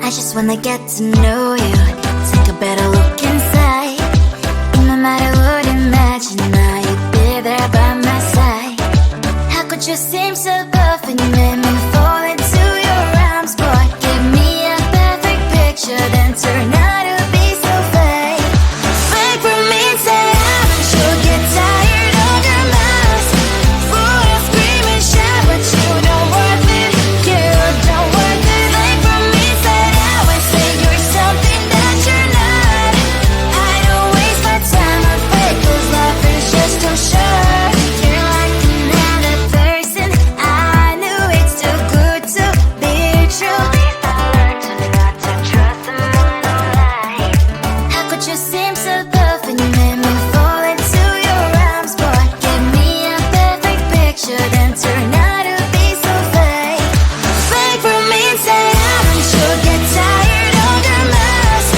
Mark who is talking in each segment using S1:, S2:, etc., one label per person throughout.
S1: I just wanna get to know you. Take a better look inside. In my mind I would imagine now you'd be there by my side. How could you seem so perfect? You made me fall into your arms, boy. Give me a perfect picture, then turn out to be so fake. Fake for me, say I'm sure get tired of your mask. Full of scream and shout, but you don't worth it. You don't worth it. Fake for me, say I always say you're something that you're not. I don't waste my time on fake, 'cause life is just too short. You're like another person. I knew it's too good to be true. At least I learned to not to trust someone online. How could you seem so perfect? You made me fall into your arms, boy. Give me a perfect picture, then turn out to be so fake. Fake for me, say I'm sure get tired of your mask.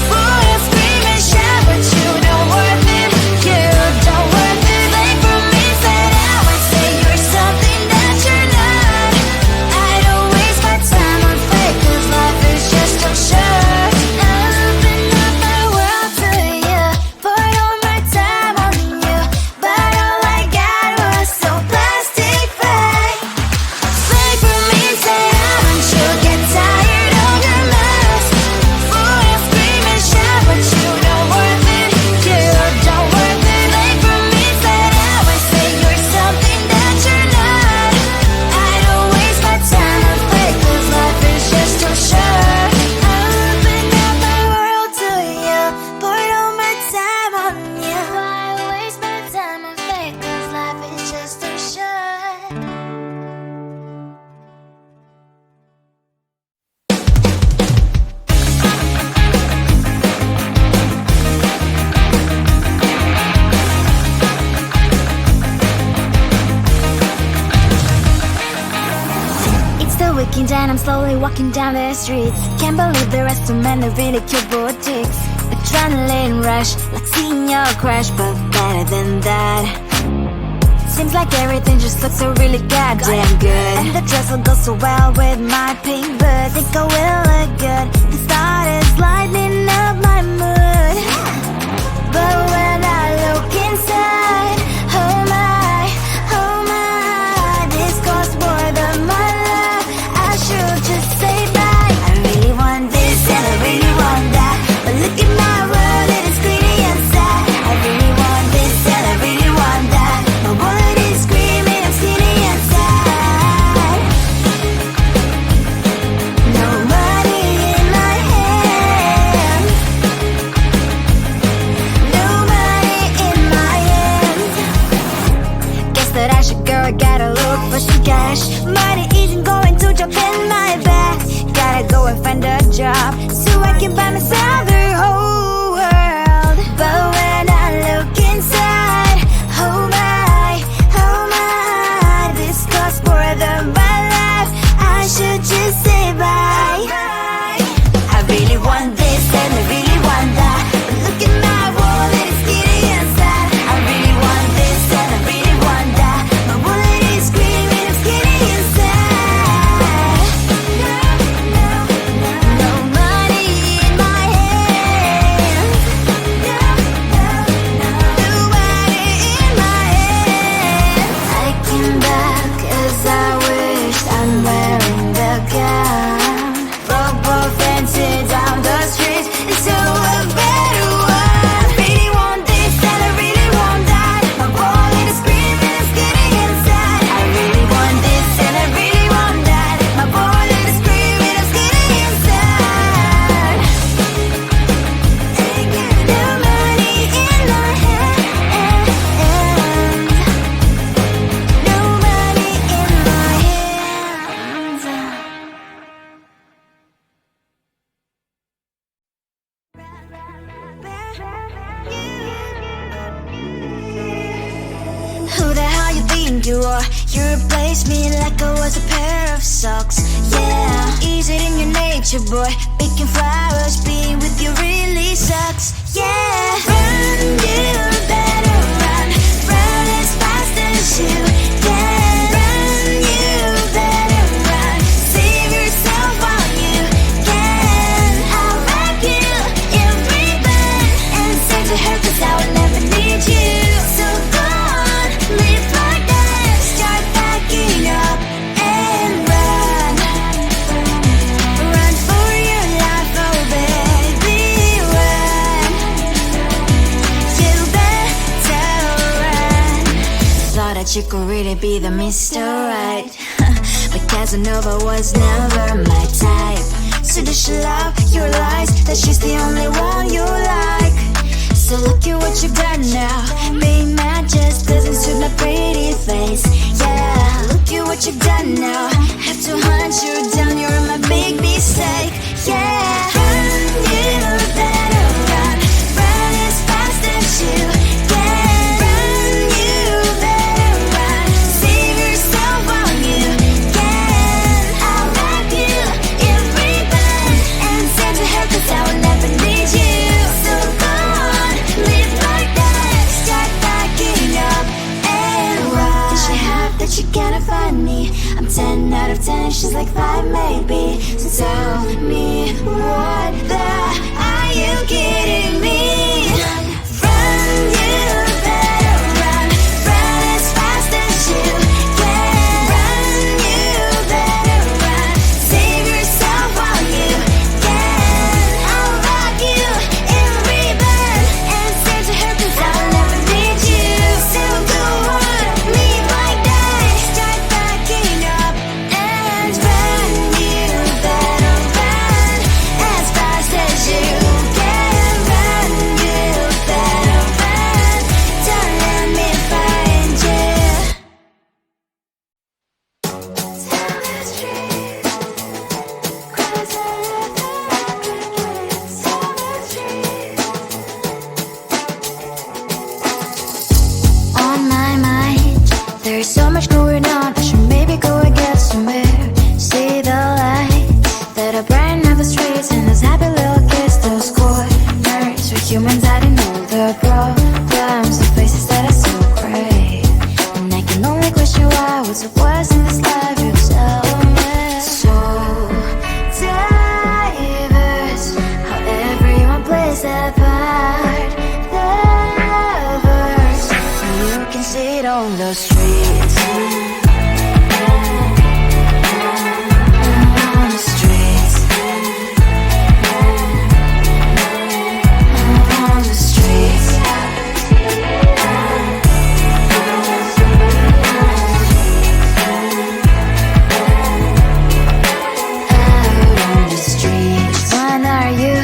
S1: Full of scream and shout, but you don't worth it. You don't worth it. Fake for me, say I always say you're something that you're not. I don't waste my time on fake, 'cause life is just too short. Open up my world to you, poured all my time on you, but all I got was so plastic fake. Fake for me, say I'm sure get tired of your mask. Full of scream and shout, but you don't worth it. You don't worth it. Fake for me, say I always say you're something that you're not. I don't waste my time on fake, 'cause life is just too short. Open up my world to you, poured all my time on you. Why waste my time on fake, 'cause life is just too short. It's the weekend and I'm slowly walking down the streets. Can't believe there are so many really cute boutiques. Adrenaline rush, like seeing your crush, but better than that. Seems like everything just looks so really goddamn good. And the dress will go so well with my pink boots. Think I will look good. The thought is lightening up my mood. But when I look inside, oh my, this costs more than my love. I should just say bye. I really want this and I really want that, but look at my world, it is clearly inside. I really want this and I really want that. My wallet is screaming, I'm skinny inside. No money in my hand. No money in my hand. Guess that I should go, I gotta look for some cash. Money isn't going to jump in my back. Gotta go and find a job so I can buy myself the whole world. But when I look inside, oh my, this costs more than my life. I should just say bye. I really want this and I really want that, but look at my wallet, it's skinny inside. I really want this and I really want that. My wallet is screaming, I'm skinny inside. No money in my hand. No money in my hand. I came back 'cause I wish I'm wearing the gown. Football fancy down the street into a better one. Really want this and I really want that. My wallet is screaming, I'm skinny inside. I really want this and I really want that. My wallet is screaming, I'm skinny inside. Ain't got no money in my hand. No money in my hands. Who the hell you think you are? You replaced me like I was a pair of socks. Yeah, is it in your nature, boy? Picking flowers, being with you really sucks. Yeah, run, you better run. Run as fast as you can. Run, you better run. Save yourself while you can. that you could really be the Mr. Right. But Casanova was never my type. So does she love your lies, that she's the only one you like? So look at what you've done now. Being mad just doesn't suit my pretty face. Yeah, look at what you've done now. Have to hunt you down, you're my big mistake. Yeah, run, you better run. Run as fast as you can. Run, you better run. Save yourself while you can. I'll wrap you in ribbon and send to her, 'cause I will never need you. So go on, live like that. Start backing up and run. Does she have that she cannot find me? I'm 10 out of 10, she's like 5 maybe. So tell me, what the are you kidding me? Run, you better run. Run as fast as you can. Run, you better run. Save yourself while you can. I'll rock you in ribbon and send to her, 'cause I'll never need you. So go on, leave like that. Start backing up and run. You better run as fast as you can. Run, you better run. Don't let me find you. Tell the street, cries out of the crickets. Tell the street. On my mind, there's so much going on. I should maybe go and get somewhere. See the light that are brighten up the streets, and those happy little kids, those corners where humans hiding all the problems, the faces that are so gray. And I can only question why, what's the worst in this life, you tell me. So diverse, how everyone plays their part. Lovers, you can see it on the streets. On the streets. On the streets. Out on the streets. When are you?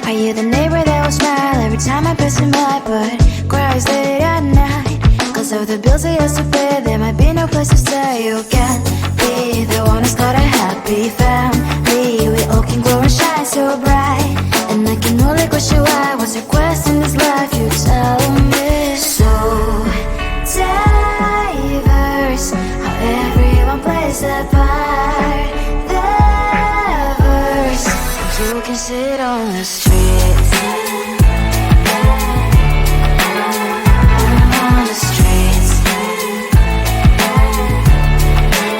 S1: Are you the neighbor that will smile every time I pass him by, but cries late at night? 'Cause of the bills he has to pay, there might be no place to stay. You can't be the one who's got a happy family. We all can glow and shine so bright, and I can only question why, what's your quest in this life, you tell me. So diverse, how everyone plays their part. Lovers, you can sit on the streets. On the streets.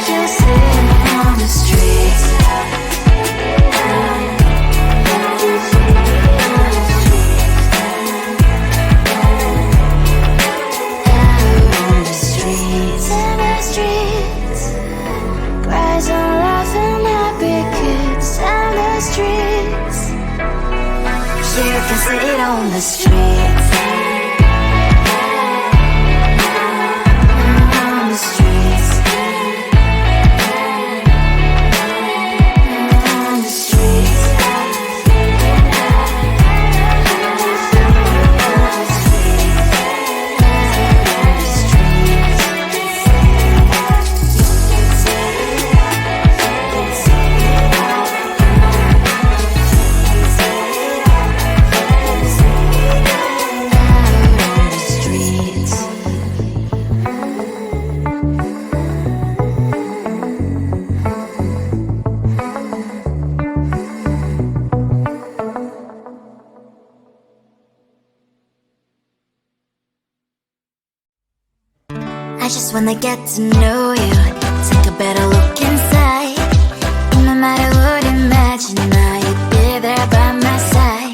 S1: You sit on the streets. Out on the streets. In the streets. Cries and laughing happy kids. On the streets. You can sit on the streets. On the streets. On the streets. I just wanna get to know you, take a better look inside. In my mind I would imagine now you'd be there by my side.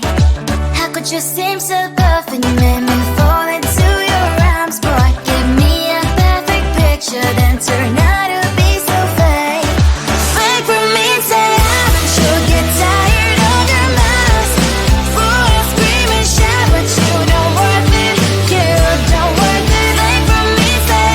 S1: How could you seem so good when you made me fall into your arms, boy? Give me a perfect picture, then turn out to be so fake. Wait for me, say you'll get tired of your mouth. Full of scream and shout, but you don't worth it, you don't worth it. Wait for me, say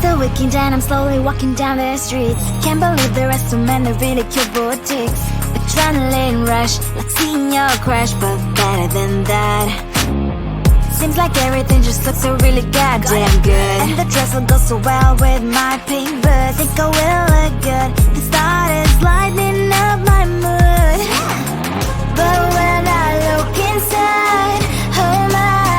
S1: the weekend and I'm slowly walking down the streets. Can't believe there are so many really cute boutiques. Adrenaline rush, like seeing your crush, but better than that. Seems like everything just looks so really goddamn good. And the dress will go so well with my pink boots. Think I will look good. The thought is lighting up my mood. But when I look inside, oh my,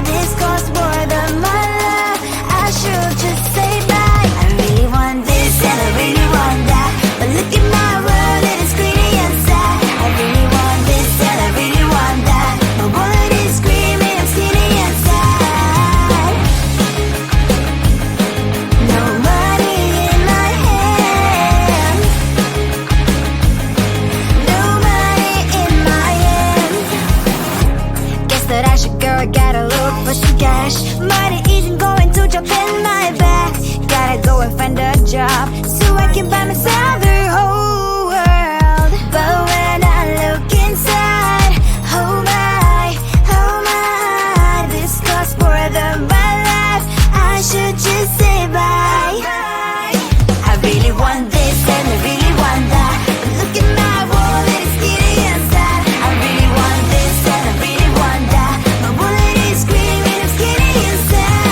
S1: this costs more than my love. I should just say bye. I really want this and I really want that, but look at my world, it is greedy and sad. I really want this and I really want that. My wallet is screaming, I'm skinny and sad. No money in my hand. No money in my hand. Guess that I should go, I gotta look for some cash. Money isn't going to jump in my bag. Gotta go and find a job so I can buy myself the whole world. But when I look inside, oh my, this costs more than my life. I should just say bye. I really want this and I really want that, but look at my wallet, it's skinny and sad. I really want this and I really want that. My wallet is screaming, I'm skinny and sad.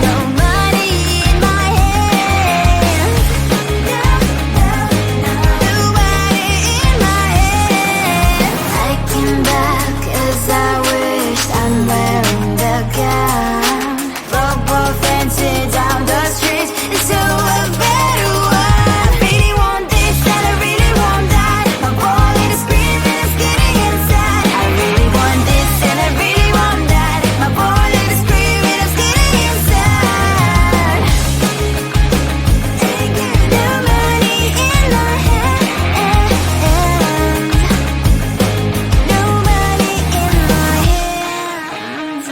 S1: No money in my hand. No money in my hand. I came back 'cause I wished I'm wearing the gown. Robo fancy down the streets into a better one. I really want this and I really want that. My wallet is screaming, I'm skinny inside. I really want this and I really want that. My wallet is screaming, I'm skinny inside. No money in my hand. No money in my hands.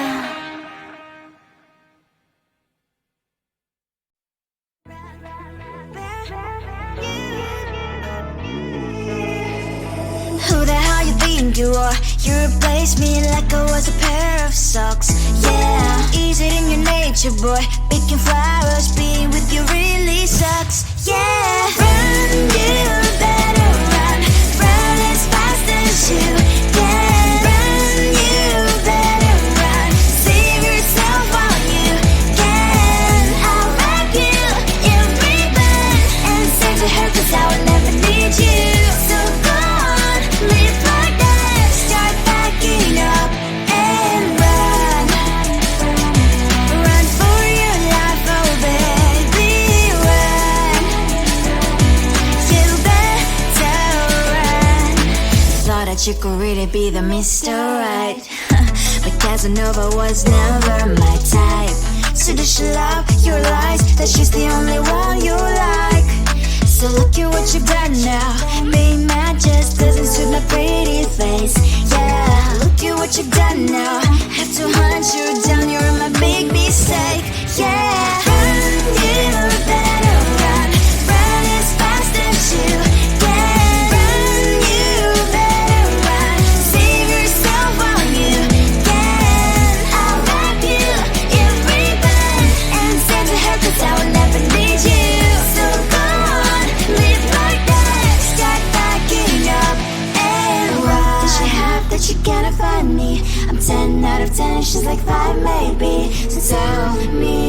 S1: Who the hell you think you are? You replaced me like I was a pair of socks. Yeah, is it in your nature, boy? Picking flowers, being with you really sucks. Yeah, run, you better run. Run as fast as you can. Run, you better run. Save yourself while you can. I'll wrap you in ribbon and send to her 'cause I will never need you. So go on, live like that. Start backing up and run. Run for your life, oh baby, run. You better run. Thought that you could really be the Mr. Right, but Casanova was never my type. So does she love your lies, that she's the only one you like? So look at what you've done now. Being mad just doesn't suit my pretty face. Yeah, look at what you've done now. Have to hunt you down, you're my big mistake. Yeah, run, you better run. Run as fast as you can. Run, you better run. Save yourself while you can. I'll wrap you in ribbon and send to her 'cause I will never need you. So go on, live like that. Start backing up and run. What does she have that you cannot find me? I'm 10 out of 10, she's like 5 maybe. So tell me